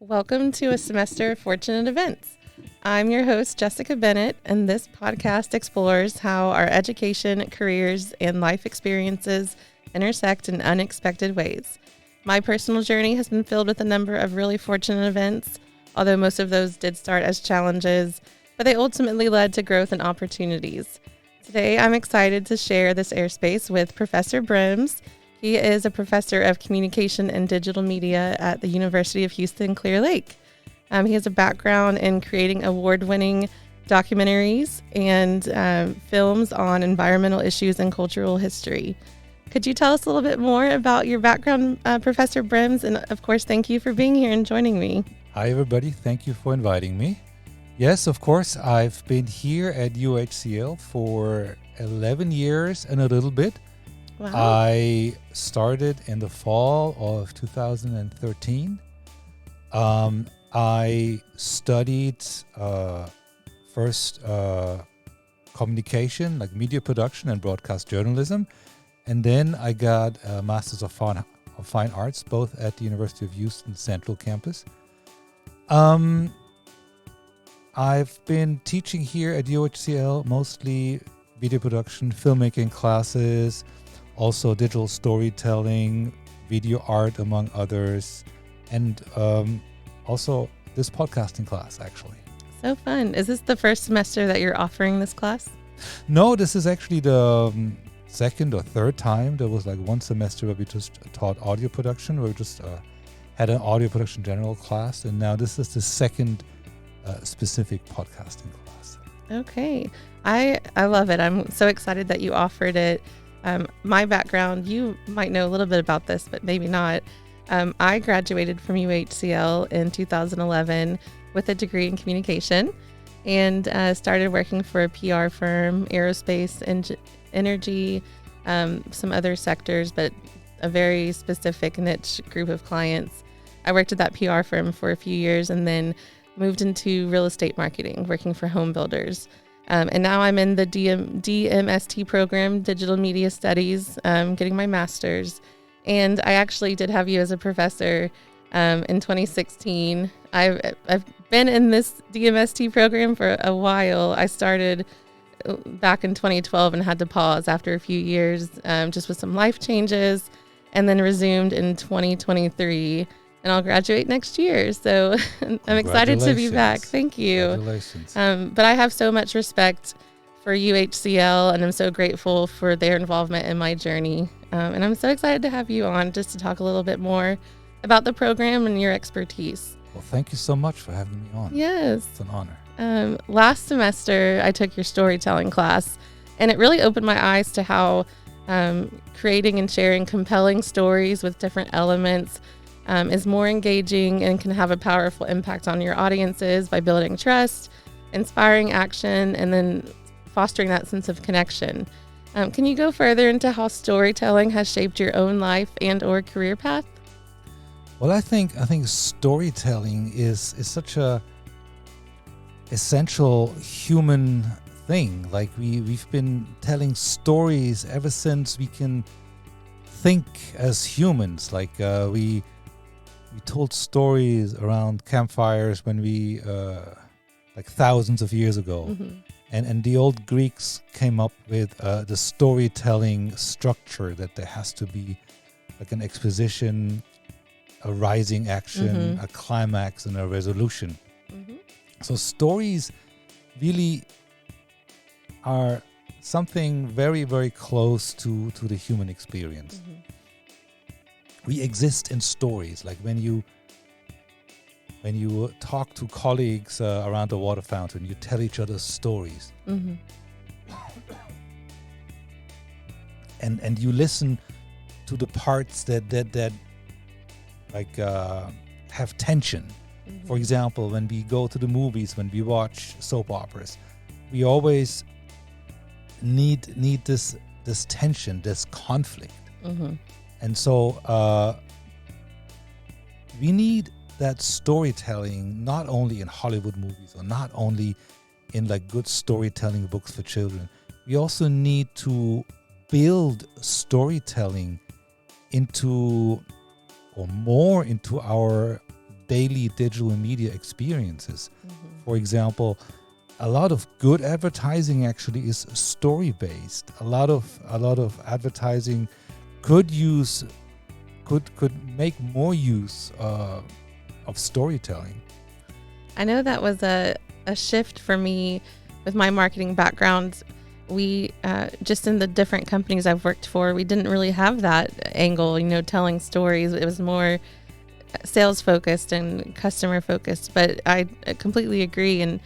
Welcome to a semester of Fortunate Events. I'm your host, Jessica Bennett, and this podcast explores how our education, careers, and life experiences intersect in unexpected ways. My personal journey has been filled with a number of really fortunate events, although most of those did start as challenges, but they ultimately led to growth and opportunities. Today, I'm excited to share this airspace with Professor Brims. He is a professor of communication and digital media at the University of Houston, Clear Lake. He has a background in creating award-winning documentaries and films on environmental issues and cultural history. Could you tell us a little bit more about your background, Professor Brims? And of course, thank you for being here and joining me. Hi, everybody. Thank you for inviting me. Yes, of course, I've been here at UHCL for 11 years and a little bit. Wow. I started in the fall of 2013. I studied first communication, like media production and broadcast journalism. And then I got a Master's of Fine Arts, both at the University of Houston Central Campus. I've been teaching here at UHCL, mostly video production, filmmaking classes, also digital storytelling, video art, among others, and also this podcasting class, actually. So fun. Is this the first semester that you're offering this class? No, this is actually the second or third time. There was like one semester where we just taught audio production, where we just had an audio production general class, and now this is the second specific podcasting class. Okay. I love it. I'm so excited that you offered it. My background, you might know a little bit about this, but maybe not. I graduated from UHCL in 2011 with a degree in communication and started working for a PR firm, aerospace, energy, some other sectors, but a very specific niche group of clients. I worked at that PR firm for a few years and then moved into real estate marketing, working for home builders. And now I'm in the DMST program, Digital Media Studies, getting my master's. And I actually did have you as a professor in 2016. I've been in this DMST program for a while. I started back in 2012 and had to pause after a few years, just with some life changes, and then resumed in 2023. And I'll graduate next year. So I'm excited to be back. Thank you. Congratulations. But I have so much respect for UHCL, and I'm so grateful for their involvement in my journey. And I'm so excited to have you on just to talk a little bit more about the program and your expertise. Well, thank you so much for having me on. Yes. It's an honor. Last semester, I took your storytelling class, and it really opened my eyes to how creating and sharing compelling stories with different elements is more engaging and can have a powerful impact on your audiences by building trust, inspiring action, and then fostering that sense of connection. Can you go further into how storytelling has shaped your own life and or career path? Well, I think storytelling is such a essential human thing. Like we've been telling stories ever since we can think as humans. Like we told stories around campfires when we like thousands of years ago. Mm-hmm. And the old Greeks came up with the storytelling structure that there has to be like an exposition, a rising action, a climax, and a resolution. Mm-hmm. So stories really are something very, very close to the human experience. Mm-hmm. We exist in stories. Like when you talk to colleagues around the water fountain, you tell each other stories. Mm-hmm. And you listen to the parts that like have tension. Mm-hmm. For example, when we go to the movies, when we watch soap operas, we always need this tension, this conflict. Mm-hmm. And so we need that storytelling not only in Hollywood movies or not only in like good storytelling books for children. We also need to build storytelling into or more into our daily digital media experiences. For example, a lot of good advertising actually is story based. A lot of advertising could make more use of storytelling. I know that was a shift for me with my marketing background. We just in the different companies I've worked for, we didn't really have that angle, telling stories. It was more sales focused and customer focused, but I completely agree and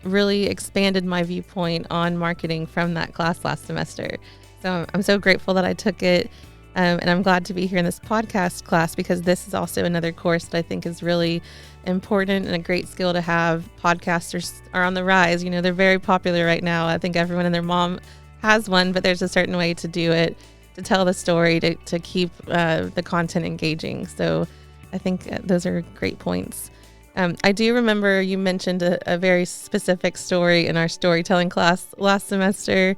really expanded my viewpoint on marketing from that class last semester. So I'm so grateful that I took it. And I'm glad to be here in this podcast class because this is also another course that I think is really important and a great skill to have. Podcasters are on the rise. They're very popular right now. I think everyone and their mom has one, but there's a certain way to do it, to tell the story, to keep the content engaging. So I think those are great points. I do remember you mentioned a very specific story in our storytelling class last semester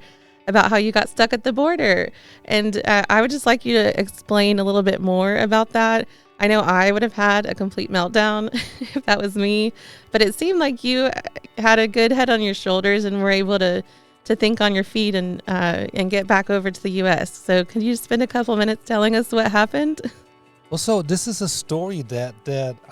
about how you got stuck at the border. And I would just like you to explain a little bit more about that. I know I would have had a complete meltdown if that was me, but it seemed like you had a good head on your shoulders and were able to think on your feet and get back over to the U.S. So could you spend a couple minutes telling us what happened? Well, so this is a story that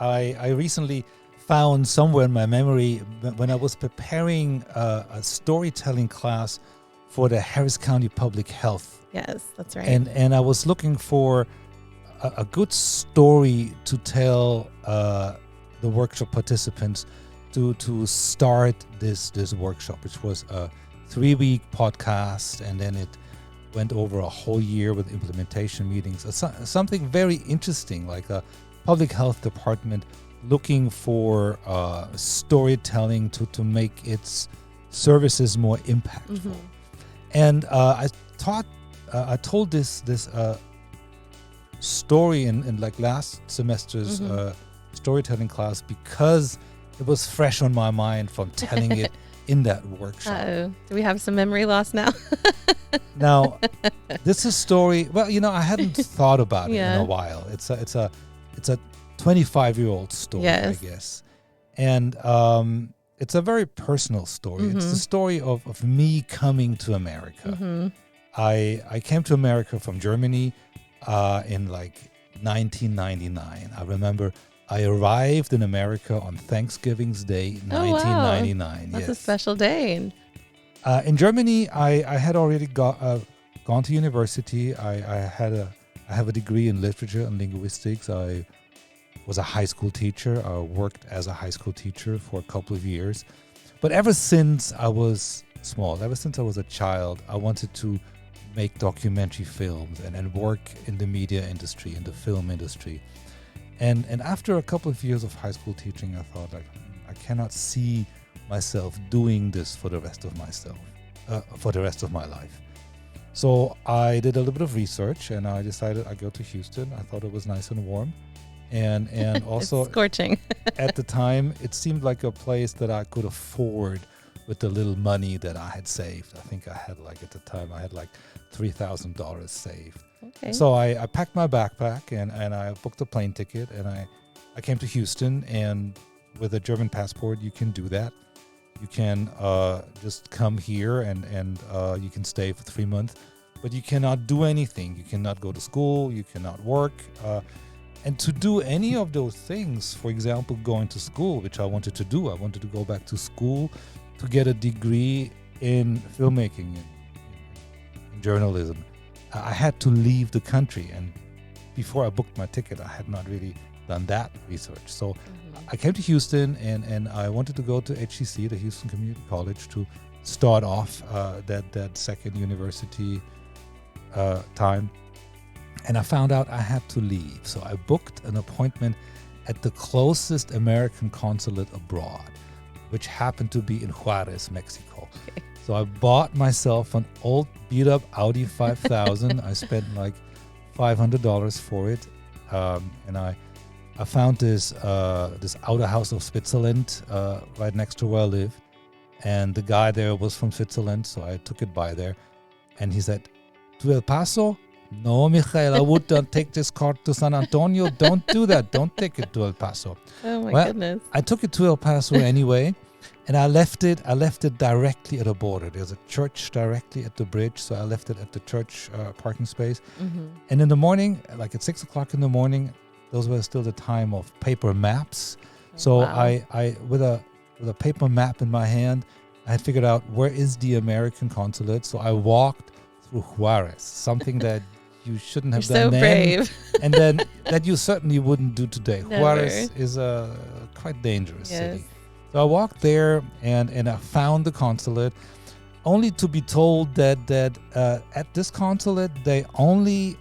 I recently found somewhere in my memory when I was preparing a storytelling class for the Harris County Public Health. Yes, that's right. And I was looking for a good story to tell the workshop participants to start this workshop, which was a 3-week podcast, and then it went over a whole year with implementation meetings. Something very interesting, like a public health department looking for storytelling to make its services more impactful. And I told this story in like last semester's storytelling class because it was fresh on my mind from telling it in that workshop. Uh-oh. Do we have some memory loss now? Now, this is a story. Well, I hadn't thought about it in a while. It's a 25-year-old story, yes. I guess, and it's a very personal story. It's the story of me coming to America. I came to America from Germany in like 1999. I remember I arrived in America on Thanksgiving's Day, 1999. Wow. That's a special day. In Germany, I had already gone to university. I have a degree in literature and linguistics. I was a high school teacher. I worked as a high school teacher for a couple of years. But ever since I was small, ever since I was a child, I wanted to make documentary films and work in the media industry, in the film industry. And after a couple of years of high school teaching, I thought, like, I cannot see myself doing this for the rest of my life. So I did a little bit of research and I decided I'd go to Houston. I thought it was nice and warm. And also it's scorching. At the time, it seemed like a place that I could afford with the little money that I had saved. I think I had at the time, I had like $3,000 saved. Okay. So I packed my backpack and I booked a plane ticket and I came to Houston, and with a German passport, you can do that. You can just come here and you can stay for 3 months, but you cannot do anything. You cannot go to school. You cannot work. And to do any of those things, for example, going to school, which I wanted to do, I wanted to go back to school to get a degree in filmmaking, in journalism. I had to leave the country, and before I booked my ticket, I had not really done that research. So I came to Houston, and I wanted to go to HCC, the Houston Community College, to start off that second university time. And I found out I had to leave. So I booked an appointment at the closest American consulate abroad, which happened to be in Juarez, Mexico. Okay. So I bought myself an old beat-up Audi 5000. I spent like $500 for it. And I found this outer house of Switzerland right next to where I live. And the guy there was from Switzerland, so I took it by there. And he said, "To El Paso, no, Michael, I would not take this car to San Antonio. Don't do that. Don't take it to El Paso. Oh my Well, goodness. I took it to El Paso anyway, and I left it directly at a border. There's a church directly at the bridge, so I left it at the church parking space. Mm-hmm. And in the morning, like at 6 o'clock in the morning, those were still the time of paper maps. So wow. I with a paper map in my hand, I had figured out where is the American consulate. So I walked through Juarez, something that you shouldn't have You're done so then, brave. and then that you certainly wouldn't do today. Never. Juarez is a quite dangerous Yes. city. So I walked there and I found the consulate, only to be told that at this consulate they only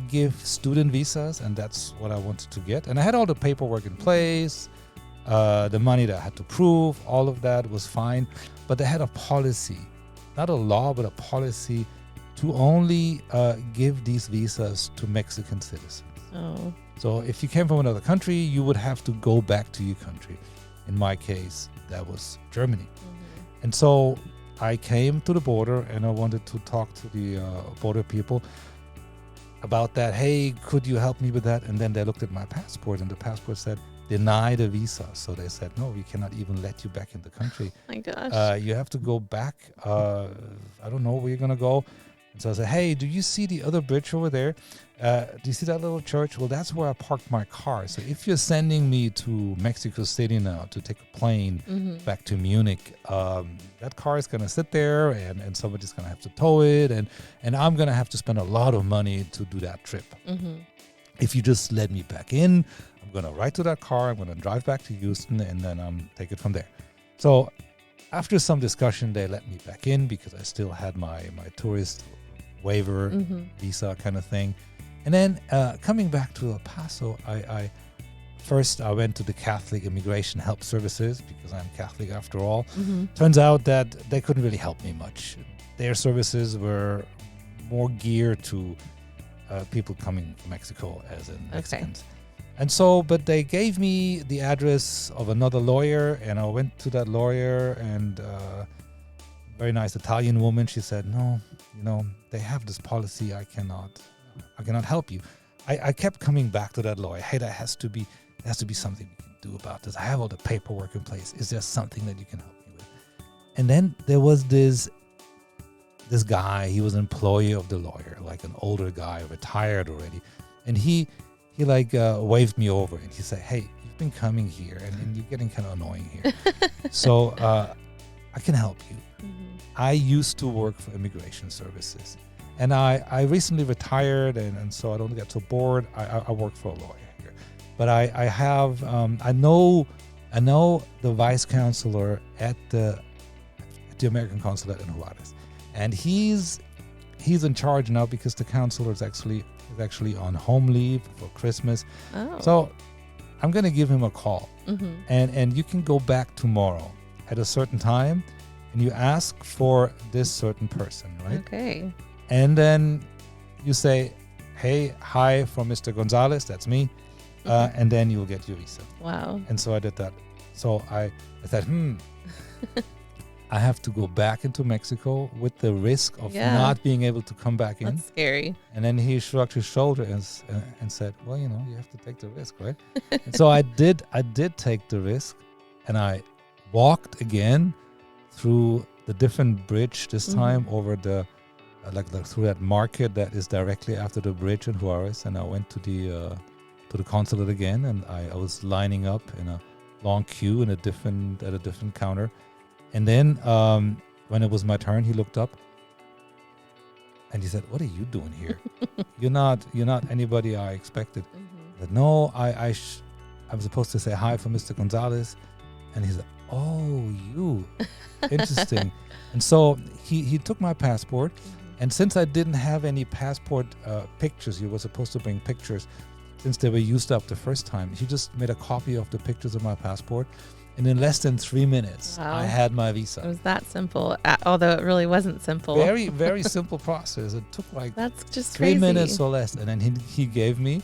give student visas, and that's what I wanted to get. And I had all the paperwork in place, the money that I had to prove, all of that was fine. But they had a policy, not a law, but a policy to only give these visas to Mexican citizens. Oh. So if you came from another country, you would have to go back to your country. In my case, that was Germany. Mm-hmm. And so I came to the border and I wanted to talk to the border people about that. Hey, could you help me with that? And then they looked at my passport and the passport said, deny the visa. So they said, no, we cannot even let you back in the country. My gosh. You have to go back. I don't know where you're going to go. And so I said, hey, do you see the other bridge over there? Do you see that little church? Well, that's where I parked my car. So if you're sending me to Mexico City now to take a plane Mm-hmm. back to Munich, that car is going to sit there and somebody's going to have to tow it. And I'm going to have to spend a lot of money to do that trip. Mm-hmm. If you just let me back in, I'm going to ride to that car. I'm going to drive back to Houston and then take it from there. So after some discussion, they let me back in because I still had my tourist waiver Mm-hmm. visa kind of thing. And then coming back to El Paso, I first went to the Catholic Immigration Help Services because I'm Catholic after all. Mm-hmm. Turns out that they couldn't really help me much. Their services were more geared to people coming from Mexico as in Mexicans. And so, but they gave me the address of another lawyer and I went to that lawyer and very nice Italian woman. She said, no, they have this policy. I cannot help you. I kept coming back to that lawyer. Hey, there has to be something we can do about this. I have all the paperwork in place. Is there something that you can help me with? And then there was this guy. He was an employee of the lawyer, like an older guy, retired already. And he waved me over and he said, hey, you've been coming here and you're getting kind of annoying here. So I can help you. Mm-hmm. I used to work for immigration services. And I recently retired, and so I don't get so bored. I work for a lawyer here, but I know the vice counselor at the American consulate in Juarez, and he's in charge now because the counselor is actually on home leave for Christmas. Oh. So I'm gonna give him a call, Mm-hmm. and you can go back tomorrow at a certain time, and you ask for this certain person, right? Okay. And then you say, hey, hi from Mr. Gonzalez, that's me. And then you'll get your visa. Wow. And so I did that. So I thought, I have to go back into Mexico with the risk of not being able to come back in. That's scary. And then he shrugged his shoulder and said, well, you have to take the risk, right? And so I did take the risk. And I walked again through the different bridge, this time over the through that market that is directly after the bridge in Juarez, and I went to the consulate again, and I was lining up in a long queue at a different counter, and then when it was my turn, he looked up and he said, "What are you doing here? You're not anybody I expected." Mm-hmm. I said, "No, I'm supposed to say hi for Mr. Gonzalez," and he said, "Oh, you, interesting." And so he took my passport. And since I didn't have any passport pictures, you were supposed to bring pictures since they were used up the first time. He just made a copy of the pictures of my passport. And in less than 3 minutes, I had my visa. It was that simple, although it really wasn't simple. Very, very simple process. It took that's just 3 crazy. minutes or less. And then he gave me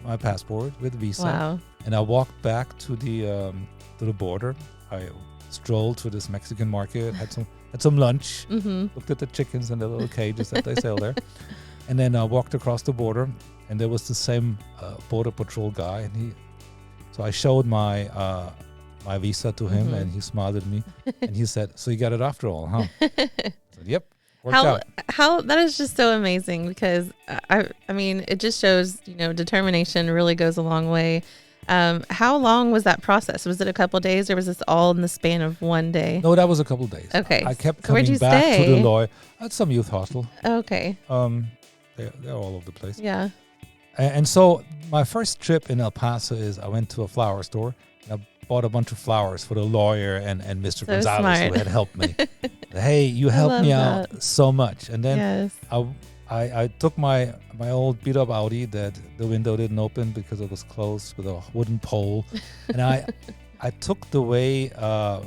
my passport with visa. Wow. And I walked back to the border. I strolled to this Mexican market, had some lunch, Mm-hmm. looked at the chickens and the little cages that they sell there. And then I walked across the border, and there was the same border patrol guy, and so I showed my visa to him, and he smiled at me, and he said, "So you got it after all, huh?" I said, "Yep, worked out." How that is just so amazing, because I mean, it just shows, determination really goes a long way. How long was that process? Was it a couple of days, or was this all in the span of one day? No, that was a couple of days. Okay. I kept So where'd coming you back stay? to the lawyer at some youth hostel. Okay. They're all over the place. Yeah. And so my first trip in El Paso is I went to a flower store, and I bought a bunch of flowers for the lawyer and Mr. So Gonzalez, smart. who had helped me. Hey, you helped love me that. out so much. And then Yes. I took my old beat up Audi that the window didn't open because it was closed with a wooden pole, and I took the way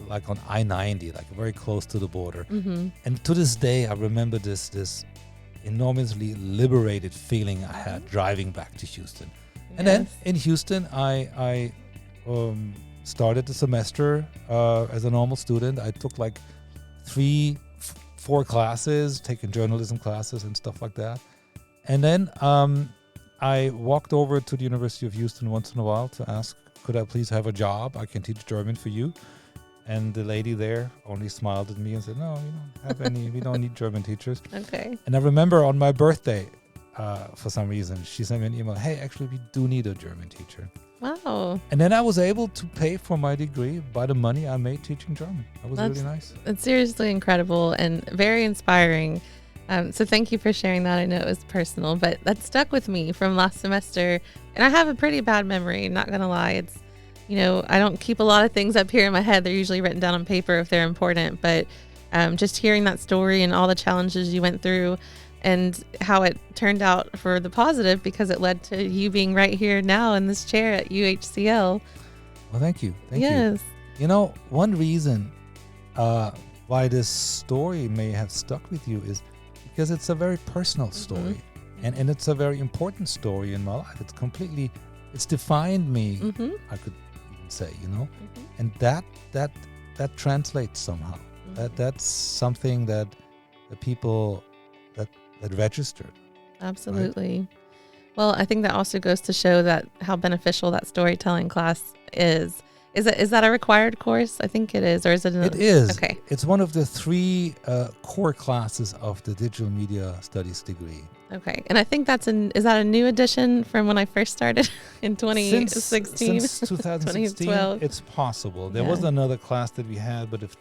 like on I-90, like very close to the border. And to this day, I remember this enormously liberated feeling I had driving back to Houston. And then in Houston, I started the semester as a normal student. I took like 4 classes, taking journalism classes and stuff like that. And then I walked over to the University of Houston once in a while to ask, could I please have a job? I can teach German for you. And the lady there only smiled at me and said, no, we don't have any, we don't need German teachers. Okay. And I remember on my birthday, for some reason, she sent me an email, hey, actually, we do need a German teacher. Wow. And then I was able to pay for my degree by the money I made teaching German. That was really nice. It's seriously incredible and very inspiring. So thank you for sharing that. I know it was personal, but that stuck with me from last semester. And I have a pretty bad memory, not going to lie. It's, I don't keep a lot of things up here in my head. They're usually written down on paper if they're important. But just hearing that story and all the challenges you went through and how it turned out for the positive, because it led to you being right here now in this chair at UHCL. Well, thank you. Thank Yes. you. One reason why this story may have stuck with you is because it's a very personal story. And it's a very important story in my life. It's defined me, I could even say, and that translates somehow. That's something that the people that registered. Absolutely. Right? Well, I think that also goes to show that how beneficial that storytelling class is. Is that a required course? I think it is, or is it? It is. Okay. It's one of the 3 core classes of the digital media studies degree. Okay, and I think is that a new addition from when I first started in 2016? Since 2016, it's possible. There was another class that we had, but it's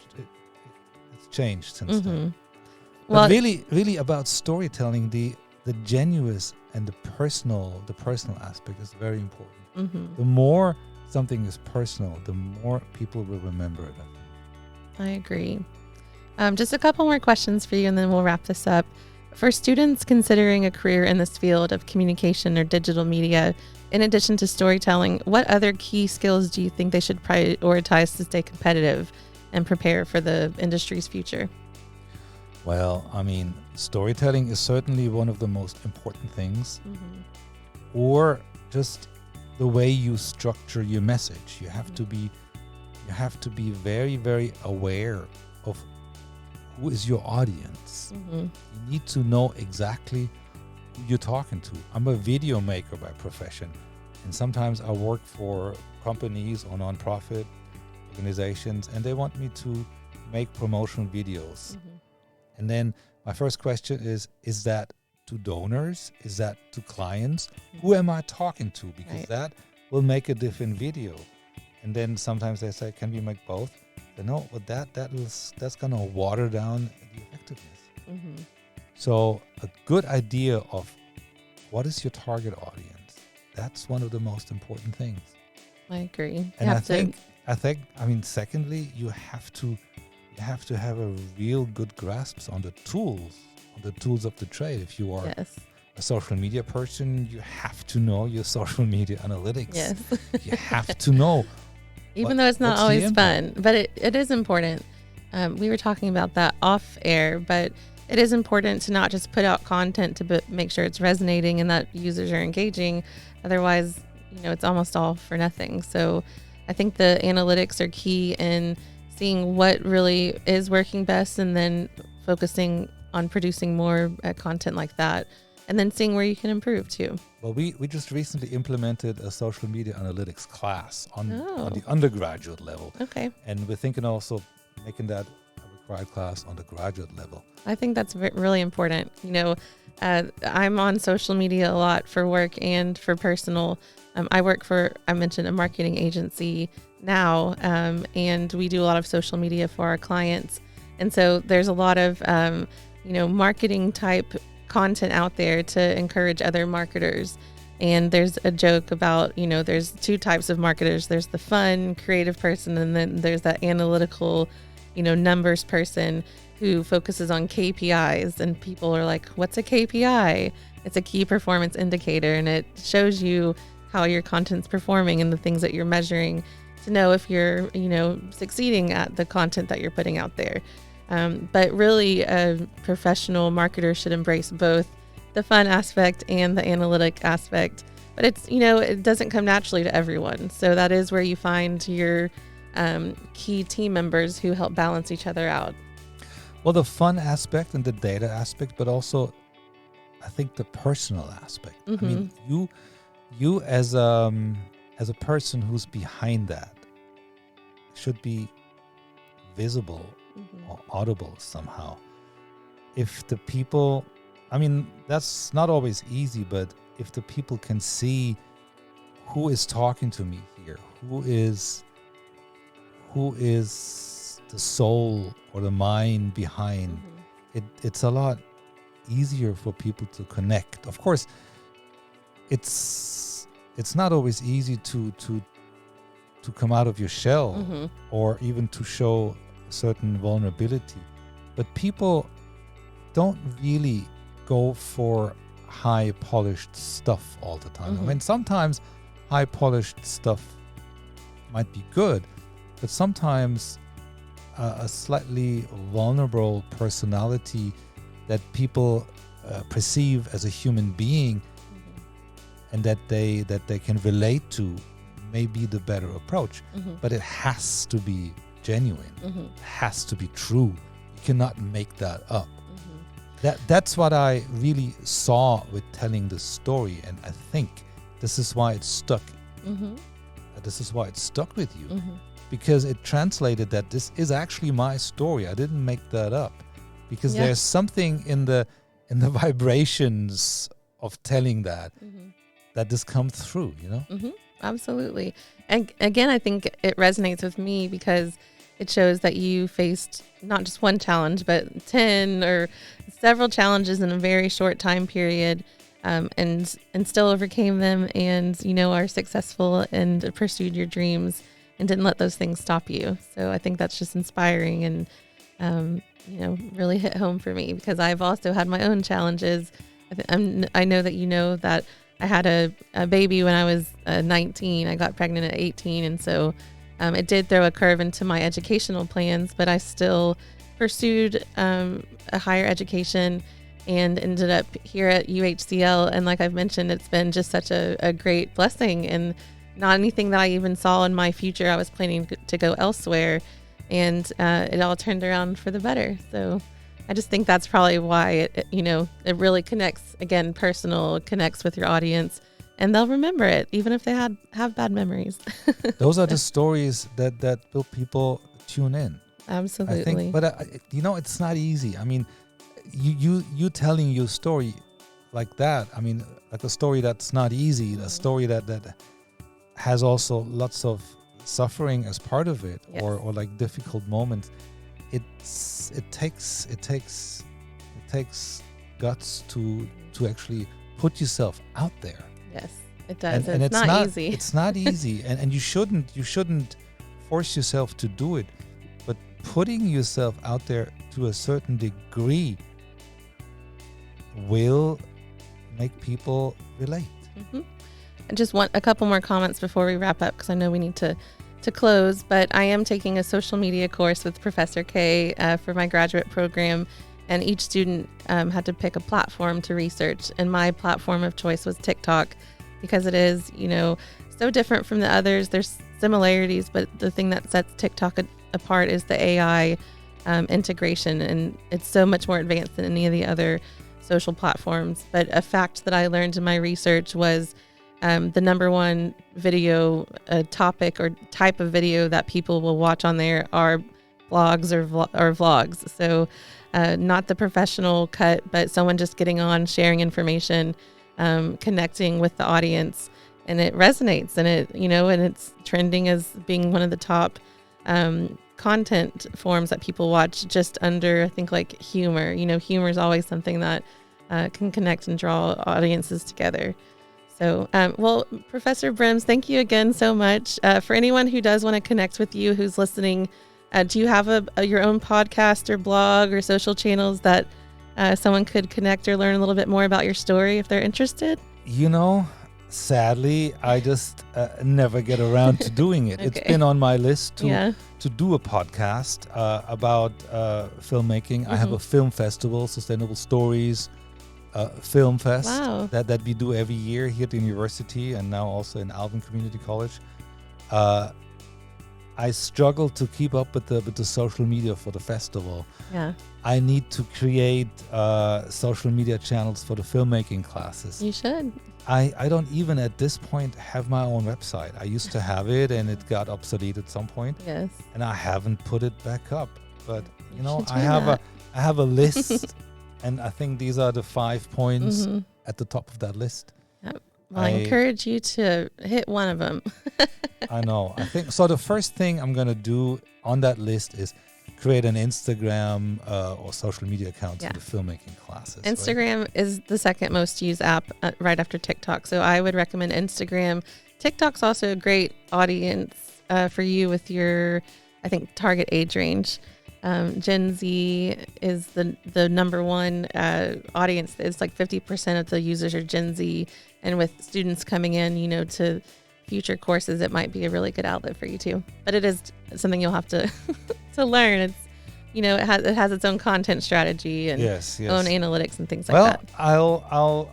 changed since then. Well, but really about storytelling, the genuine and the personal aspect is very important. The more something is personal, the more people will remember it. I agree. Just a couple more questions for you, and then we'll wrap this up. For students considering a career in this field of communication or digital media, in addition to storytelling, what other key skills do you think they should prioritize to stay competitive and prepare for the industry's future? Well, I mean, storytelling is certainly one of the most important things. Or just the way you structure your message. You have to be very, very aware of who is your audience. You need to know exactly who you're talking to. I'm a video maker by profession, and sometimes I work for companies or nonprofit organizations, and they want me to make promotional videos. And then my first question is that to donors? Is that to clients? Who am I talking to? Because that will make a different video. And then sometimes they say, can we make both? No, but that's going to water down the effectiveness. So a good idea of what is your target audience, that's one of the most important things. I agree. And I think, secondly, you have to have a real good grasp on the tools of the trade. If you are a social media person, you have to know your social media analytics. Yes. You have to know. Even though it's not always fun, but it is important. We were talking about that off air, but it is important to not just put out content to make sure it's resonating and that users are engaging. Otherwise, it's almost all for nothing. So I think the analytics are key in seeing what really is working best and then focusing on producing more content like that. and then seeing where you can improve too. Well, we just recently implemented a social media analytics class on the Oh, undergraduate level. okay. And we're thinking also making that a required class on the graduate level. I think that's really important. I'm on social media a lot for work and for personal. I work for, I mentioned, a marketing agency now, and we do a lot of social media for our clients. And so there's a lot of, marketing type content out there to encourage other marketers. And there's a joke about, there's two types of marketers. There's the fun, creative person, and then there's that analytical, numbers person who focuses on KPIs. And people are like, what's a KPI? It's a key performance indicator, and it shows you how your content's performing and the things that you're measuring to know if you're, succeeding at the content that you're putting out there. But really, a professional marketer should embrace both the fun aspect and the analytic aspect. But it's, it doesn't come naturally to everyone. So that is where you find your key team members who help balance each other out. Well, the fun aspect and the data aspect, but also I think the personal aspect. Mm-hmm. I mean, you as a person who's behind that should be visible or audible somehow. If the people, I mean, that's not always easy, but if the people can see who is talking to me here, who is the soul or the mind behind it, it's a lot easier for people to connect. Of course, it's not always easy to come out of your shell or even to show certain vulnerability, but people don't really go for high polished stuff all the time. I mean, sometimes high polished stuff might be good, but sometimes a slightly vulnerable personality that people perceive as a human being and that they can relate to may be the better approach. But it has to be genuine. It has to be true. You cannot make that up. That's what I really saw with telling the story, and I think this is why it stuck. This is why it stuck with you, because it translated that this is actually my story. I didn't make that up, because there's something in the vibrations of telling that this comes through. Absolutely. And again, I think it resonates with me because it shows that you faced not just one challenge, but 10 or several challenges in a very short time period, and still overcame them, and, are successful and pursued your dreams and didn't let those things stop you. So I think that's just inspiring and, really hit home for me, because I've also had my own challenges. I know that I had a baby when I was 19. I got pregnant at 18. And so it did throw a curve into my educational plans, but I still pursued a higher education and ended up here at UHCL. And like I've mentioned, it's been just such a great blessing, and not anything that I even saw in my future. I was planning to go elsewhere, and it all turned around for the better. So I just think that's probably why it really connects, again, personal, connects with your audience, and they'll remember it even if they have bad memories. Those are the stories that will people tune in. Absolutely. I think, but it's not easy. I mean, you telling your story like that. I mean, like a story that's not easy, a story that has also lots of suffering as part of it, or like difficult moments. It takes guts to actually put yourself out there. Yes, it does. And it's not easy. It's not easy, and you shouldn't force yourself to do it. But putting yourself out there to a certain degree will make people relate. I just want a couple more comments before we wrap up, because I know we need to close, but I am taking a social media course with Professor K for my graduate program, and each student had to pick a platform to research, and my platform of choice was TikTok, because it is, so different from the others. There's similarities, but the thing that sets TikTok apart is the AI integration, and it's so much more advanced than any of the other social platforms. But a fact that I learned in my research was the number one video topic or type of video that people will watch on there are blogs or vlogs. So not the professional cut, but someone just getting on, sharing information, connecting with the audience, and it resonates, and and it's trending as being one of the top content forms that people watch, just under, I think, like humor. Humor is always something that can connect and draw audiences together. So, well, Professor Brims, thank you again so much. For anyone who does want to connect with you, who's listening, do you have your own podcast or blog or social channels that someone could connect or learn a little bit more about your story if they're interested? Sadly, I just never get around to doing it. Okay. It's been on my list to do a podcast about filmmaking. Mm-hmm. I have a film festival, Sustainable Stories Film Fest, that we do every year here at the university and now also in Alvin Community College. I struggle to keep up with the social media for the festival. Yeah. I need to create social media channels for the filmmaking classes. You should. I don't even at this point have my own website. I used to have it and it got obsolete at some point. Yes. And I haven't put it back up. But I have a list and I think these are the 5 points at the top of that list. Yep. Well, I encourage you to hit one of them. I know. I think so. The first thing I'm going to do on that list is create an Instagram or social media account for the filmmaking classes. Instagram is the second most used app right after TikTok. So I would recommend Instagram. TikTok's also a great audience for you with your, I think, target age range. Gen Z is the number one audience. It's like 50% of the users are Gen Z. And with students coming in, to future courses, it might be a really good outlet for you too. But it is something you'll have to to learn. It's it has its own content strategy and own analytics and things like that. I'll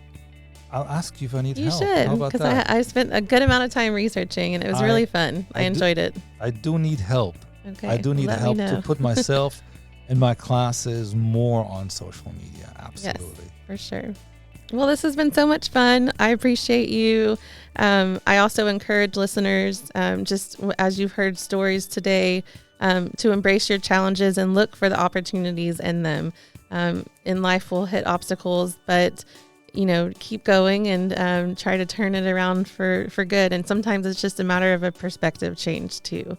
ask you if I need help. You should, because I spent a good amount of time researching and it was really fun. I enjoyed it. I do need help. Okay. I do need help to put myself and my classes more on social media. Absolutely. Yes, for sure. Well, this has been so much fun. I appreciate you. I also encourage listeners, just as you've heard stories today, to embrace your challenges and look for the opportunities in them. In life, we'll hit obstacles, but keep going and try to turn it around for good. And sometimes it's just a matter of a perspective change too.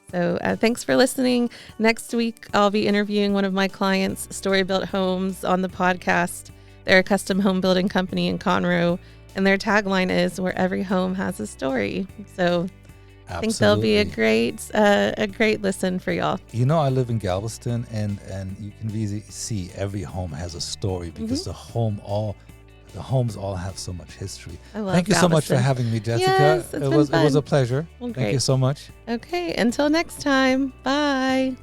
So thanks for listening. Next week, I'll be interviewing one of my clients, Story Built Homes, on the podcast. They're a custom home building company in Conroe, and their tagline is "Where every home has a story." So I think they'll be a great listen for y'all. I live in Galveston, and you can really see every home has a story because the homes all have so much history. Thank you so much for having me, Jessica. Yes, it was a pleasure. Well, Thank you so much. Okay, until next time. Bye.